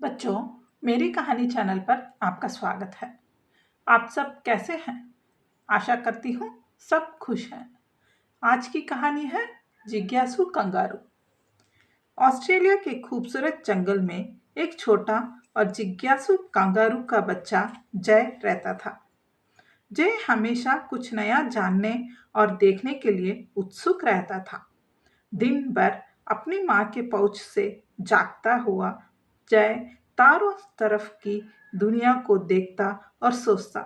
बच्चों, मेरी कहानी चैनल पर आपका स्वागत है। आप सब कैसे हैं? आशा करती हूँ सब खुश हैं। आज की कहानी है जिज्ञासु कंगारू। ऑस्ट्रेलिया के खूबसूरत जंगल में एक छोटा और जिज्ञासु कंगारू का बच्चा जय रहता था। जय हमेशा कुछ नया जानने और देखने के लिए उत्सुक रहता था। दिन भर अपनी माँ के pouch से जागता हुआ जय चारों तरफ की दुनिया को देखता और सोचता,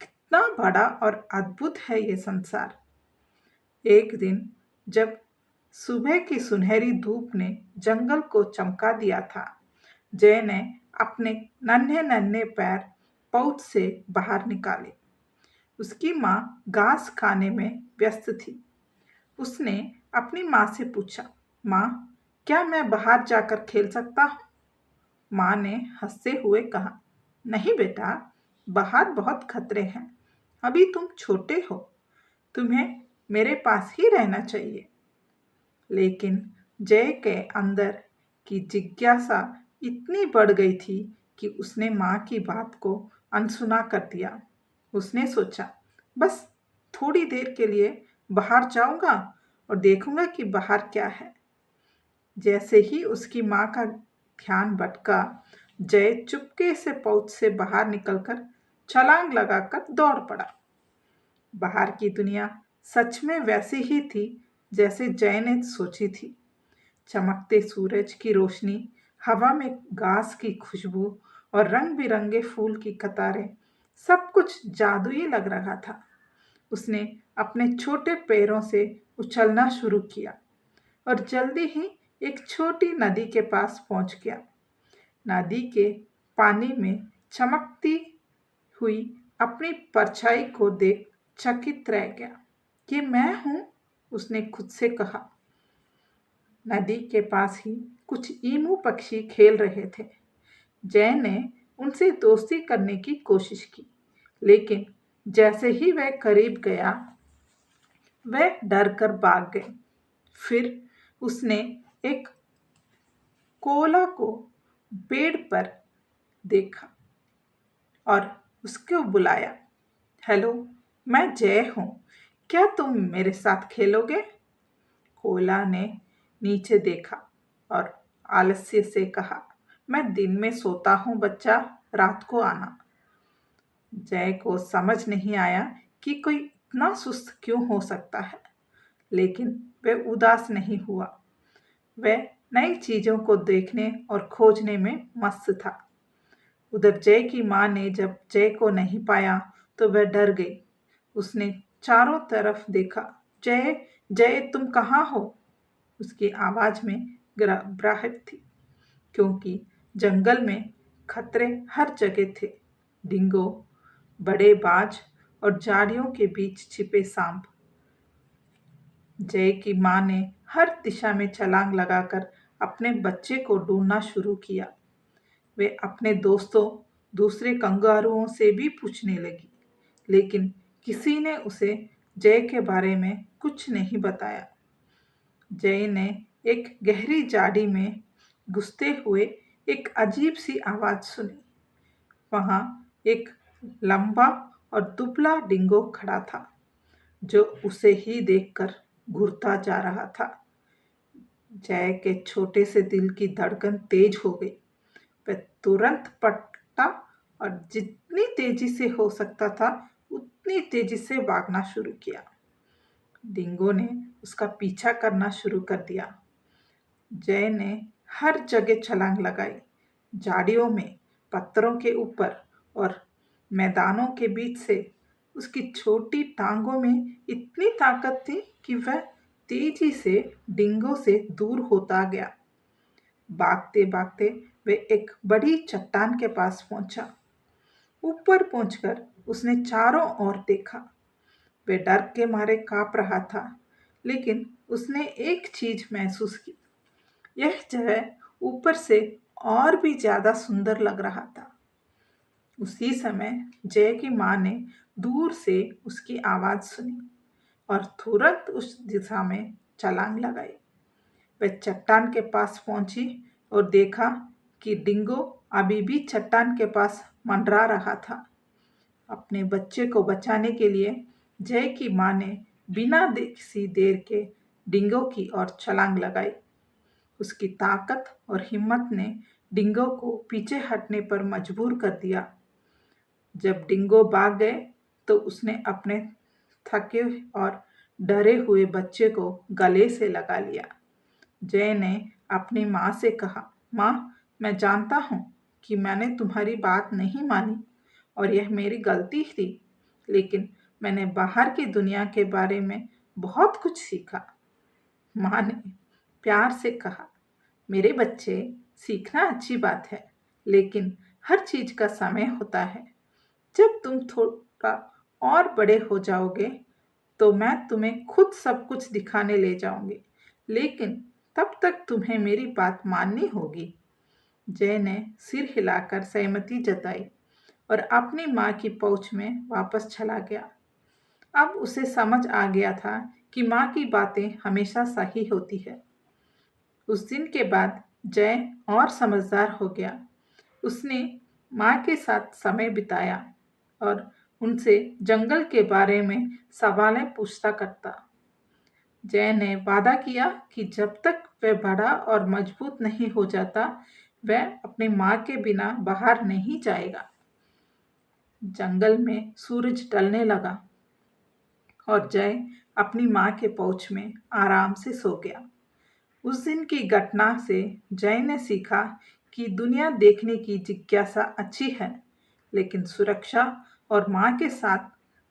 कितना बड़ा और अद्भुत है ये संसार। एक दिन जब सुबह की सुनहरी धूप ने जंगल को चमका दिया था, जय ने अपने नन्हे नन्हे पैर pouch से बाहर निकाले। उसकी माँ घास खाने में व्यस्त थी। उसने अपनी माँ से पूछा, माँ, क्या मैं बाहर जाकर खेल सकता हूँ? माँ ने हंसते हुए कहा, नहीं बेटा, बाहर बहुत खतरे हैं। अभी तुम छोटे हो, तुम्हें मेरे पास ही रहना चाहिए। लेकिन जय के अंदर की जिज्ञासा इतनी बढ़ गई थी कि उसने माँ की बात को अनसुना कर दिया। उसने सोचा, बस थोड़ी देर के लिए बाहर जाऊंगा और देखूंगा कि बाहर क्या है। जैसे ही उसकी माँ का ध्यान भटका, जय चुपके से pouch से बाहर निकलकर छलांग लगाकर दौड़ पड़ा। बाहर की दुनिया सच में वैसी ही थी जैसे जय ने सोची थी। चमकते सूरज की रोशनी, हवा में घास की खुशबू और रंग बिरंगे फूल की कतारें, सब कुछ जादुई लग रहा था। उसने अपने छोटे पैरों से उछलना शुरू किया और जल्दी ही एक छोटी नदी के पास पहुंच गया। नदी के पानी में चमकती हुई अपनी परछाई को देख चकित रह गया। ये मैं हूँ, उसने खुद से कहा। नदी के पास ही कुछ ईमू पक्षी खेल रहे थे। जय ने उनसे दोस्ती करने की कोशिश की, लेकिन जैसे ही वह करीब गया, वह डर कर भाग गए। फिर उसने एक कोला को पेड़ पर देखा और उसको बुलाया, हेलो, मैं जय हूँ, क्या तुम मेरे साथ खेलोगे? कोला ने नीचे देखा और आलस्य से कहा, मैं दिन में सोता हूँ बच्चा, रात को आना। जय को समझ नहीं आया कि कोई इतना सुस्त क्यों हो सकता है, लेकिन वह उदास नहीं हुआ। वह नई चीजों को देखने और खोजने में मस्त था। उधर जय की माँ ने जब जय को नहीं पाया तो वह डर गई। उसने चारों तरफ देखा, जय, जय, तुम कहाँ हो? उसकी आवाज में घबराहट थी, क्योंकि जंगल में खतरे हर जगह थे। डिंगो, बड़े बाज और झाड़ियों के बीच छिपे सांप। जय की माँ ने हर दिशा में छलांग लगाकर अपने बच्चे को ढूंढना शुरू किया। वे अपने दोस्तों, दूसरे कंगारुओं से भी पूछने लगी, लेकिन किसी ने उसे जय के बारे में कुछ नहीं बताया। जय ने एक गहरी झाड़ी में घुसते हुए एक अजीब सी आवाज सुनी। वहां एक लंबा और दुबला डिंगो खड़ा था, जो उसे ही देखकर घूरता जा रहा था। जय के छोटे से दिल की धड़कन तेज हो गई। वह तुरंत पलटा और जितनी तेजी से हो सकता था उतनी तेजी से भागना शुरू किया। डिंगो ने उसका पीछा करना शुरू कर दिया। जय ने हर जगह छलांग लगाई, झाड़ियों में, पत्थरों के ऊपर और मैदानों के बीच से। उसकी छोटी टांगों में इतनी ताकत थी कि वह तेजी से डिंगो से दूर होता गया। भागते भागते वे एक बड़ी चट्टान के पास पहुंचा। ऊपर पहुंचकर उसने चारों ओर देखा। वे डर के मारे कांप रहा था, लेकिन उसने एक चीज महसूस की, यह जगह ऊपर से और भी ज्यादा सुंदर लग रहा था। उसी समय जय की माँ ने दूर से उसकी आवाज सुनी और तुरंत उस दिशा में छलांग लगाई। वह चट्टान के पास पहुंची और देखा कि डिंगो अभी भी चट्टान के पास मंडरा रहा था। अपने बच्चे को बचाने के लिए जय की माँ ने बिना किसी देर के डिंगो की ओर छलांग लगाई। उसकी ताकत और हिम्मत ने डिंगो को पीछे हटने पर मजबूर कर दिया। जब डिंगो भाग गए तो उसने अपने थके और डरे हुए बच्चे को गले से लगा लिया। जय ने अपनी माँ से कहा, माँ, मैं जानता हूँ कि मैंने तुम्हारी बात नहीं मानी और यह मेरी गलती थी, लेकिन मैंने बाहर की दुनिया के बारे में बहुत कुछ सीखा। माँ ने प्यार से कहा, मेरे बच्चे, सीखना अच्छी बात है, लेकिन हर चीज का समय होता है। जब तुम थोड़ा और बड़े हो जाओगे तो मैं तुम्हें खुद सब कुछ दिखाने ले जाऊंगी, लेकिन तब तक तुम्हें मेरी बात माननी होगी। जय ने सिर हिलाकर सहमति जताई और अपनी माँ की पहुंच में वापस चला गया। अब उसे समझ आ गया था कि माँ की बातें हमेशा सही होती है। उस दिन के बाद जय और समझदार हो गया। उसने माँ के साथ समय बिताया और उनसे जंगल के बारे में सवालें पूछता करता। जय ने वादा किया कि जब तक वह बड़ा और मजबूत नहीं हो जाता, वह अपनी माँ के बिना बाहर नहीं जाएगा। जंगल में सूरज ढलने लगा और जय अपनी माँ के pouch में आराम से सो गया। उस दिन की घटना से जय ने सीखा कि दुनिया देखने की जिज्ञासा अच्छी है, लेकिन सुरक्षा और माँ के साथ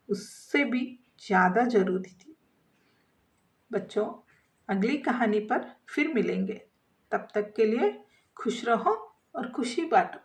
उससे भी ज़्यादा जरूरी थी। बच्चों, अगली कहानी पर फिर मिलेंगे। तब तक के लिए खुश रहो और खुशी बांटो।